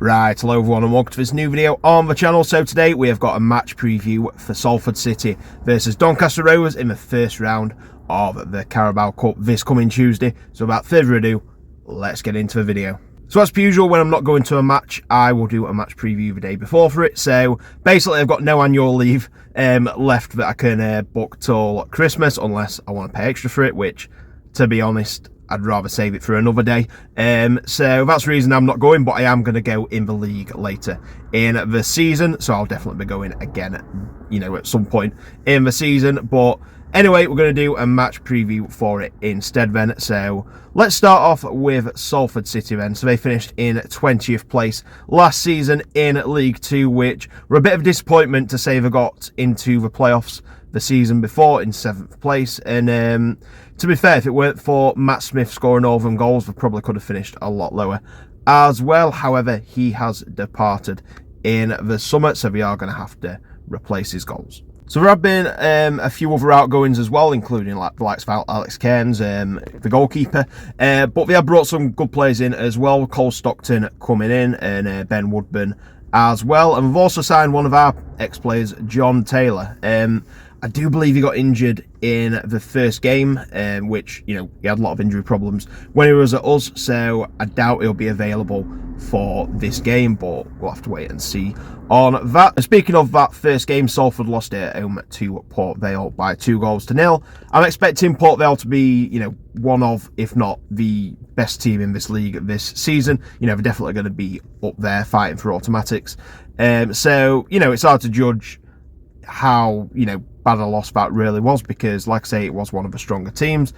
Right, hello everyone and welcome to this new video on the channel. So today we have got a match preview for Salford City versus Doncaster Rovers in the first round of the Carabao Cup this coming Tuesday. So without further ado, let's get into the video. So as per usual, when I'm not going to a match, I will do a match preview the day before for it. So basically I've got no annual leave left that I can book till Christmas unless I want to pay extra for it, which, to be honest, I'd rather save it for another day. So that's the reason I'm not going, but I am going to go in the league later in the season. So I'll definitely be going again, at some point in the season. But anyway, we're going to do a match preview for it instead then. So let's start off with Salford City then. So they finished in 20th place last season in League 2, which were a bit of a disappointment to say they got into the playoffs the season before in 7th place. And to be fair, if it weren't for Matt Smith scoring all of them goals, they probably could have finished a lot lower as well. However, he has departed in the summer, so we are going to have to replace his goals. So there have been a few other outgoings as well, including like the likes of Alex Cairns, the goalkeeper. But they have brought some good players in as well. Cole Stockton coming in and Ben Woodburn as well. And we've also signed one of our ex-players, John Taylor. I do believe he got injured in the first game, which, he had a lot of injury problems when he was at us, so I doubt he'll be available for this game, but we'll have to wait and see on that. And speaking of that first game, Salford lost at home to Port Vale by 2-0. I'm expecting Port Vale to be, one of, if not the best team in this league this season. They're definitely going to be up there fighting for automatics. So, it's hard to judge how, bad a loss that really was, because like I say, it was one of the stronger teams.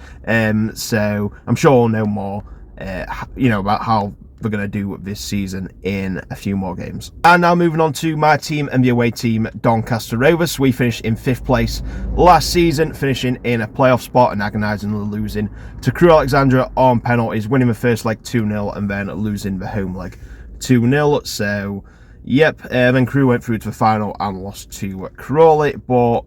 So I'm sure we'll know more, about how we're going to do this season in a few more games. And now moving on to my team and the away team, Doncaster Rovers. We finished in 5th place last season, finishing in a playoff spot and agonisingly losing to Crewe Alexandra on penalties, winning the first leg 2-0 and then losing the home leg 2-0. So yep, then Crewe went through to the final and lost to Crawley, but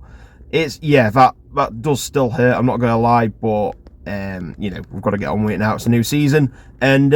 it's, that does still hurt, I'm not going to lie, but we've got to get on with it now. It's a new season, and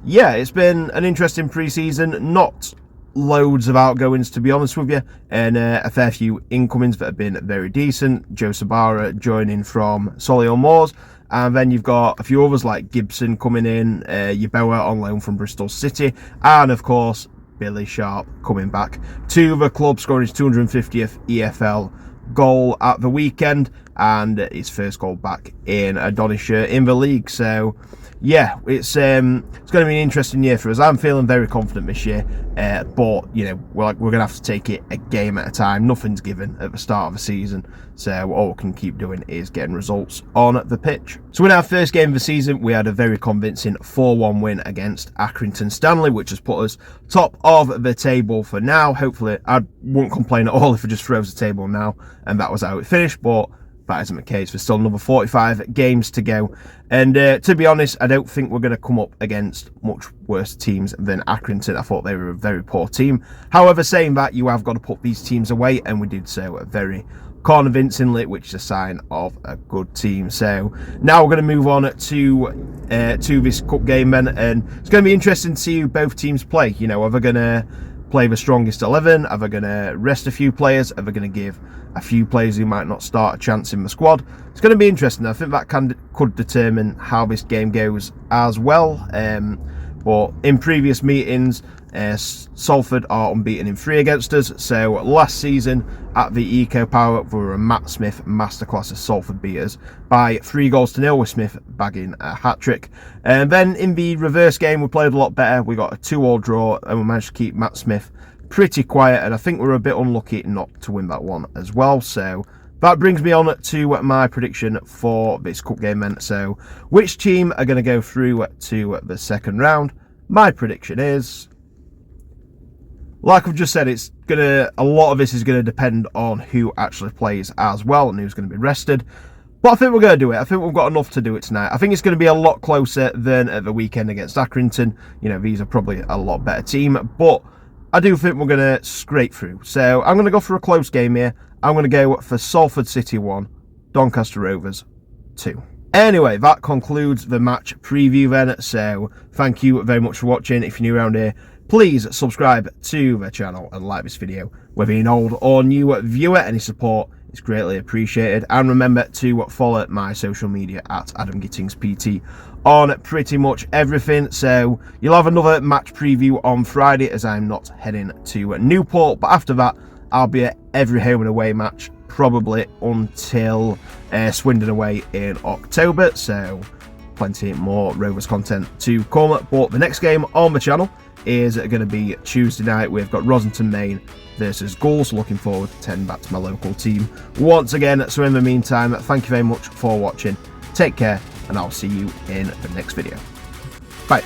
it's been an interesting pre-season. Not loads of outgoings, to be honest with you, and a fair few incomings that have been very decent. Joe Sabara joining from Solihull Moors, and then you've got a few others like Gibson coming in, Yeboah on loan from Bristol City, and of course Billy Sharp coming back to the club, scoring his 250th EFL goal at the weekend and his first goal back in a Donny shirt in the league. So it's going to be an interesting year for us. I'm feeling very confident this year, but we're going to have to take it a game at a time. Nothing's given at the start of the season, so all we can keep doing is getting results on the pitch. So in our first game of the season, we had a very convincing 4-1 win against Accrington Stanley, which has put us top of the table for now. Hopefully, I won't complain at all if it just throws the table now and that was how it finished, but that isn't the case. There's still another 45 games to go. And to be honest, I don't think we're going to come up against much worse teams than Accrington. I thought they were a very poor team. However, saying that, you have got to put these teams away, and we did so very convincingly, which is a sign of a good team. So now we're going to move on to this cup game then, and it's going to be interesting to see who both teams play. Are they going to play the strongest 11? Are they going to rest a few players? Are they going to give a few players who might not start a chance in the squad? It's going to be interesting. I think that could determine how this game goes as well. But in previous meetings, Salford are unbeaten in 3 against us. So last season at the Eco Power, we were a Matt Smith masterclass as Salford beat us by 3-0, with Smith bagging a hat-trick. And then in the reverse game, we played a lot better. We got a 2-2 draw and we managed to keep Matt Smith pretty quiet, and I think we were a bit unlucky not to win that one as well. So that brings me on to my prediction for this cup game then. So which team are going to go through to the second round? My prediction is, like I've just said, a lot of this is going to depend on who actually plays as well and who's going to be rested. But I think we're going to do it. I think we've got enough to do it tonight. I think it's going to be a lot closer than at the weekend against Accrington. These are probably a lot better team, but I do think we're going to scrape through. So I'm going to go for a close game here. I'm going to go for Salford City 1, Doncaster Rovers 2. Anyway, that concludes the match preview then. So thank you very much for watching. If you're new around here, please subscribe to the channel and like this video. Whether you're an old or new viewer, any support is greatly appreciated. And remember to follow my social media at Adam Gittings PT on pretty much everything. So you'll have another match preview on Friday, as I'm not heading to Newport. But after that, I'll be at every home and away match, probably until Swindon away in October. So plenty more Rovers content to come. But the next game on the channel is going to be Tuesday night. We've got Rossington Main versus Gulls. Looking forward to heading back to my local team once again. So in the meantime, thank you very much for watching. Take care, and I'll see you in the next video. Bye.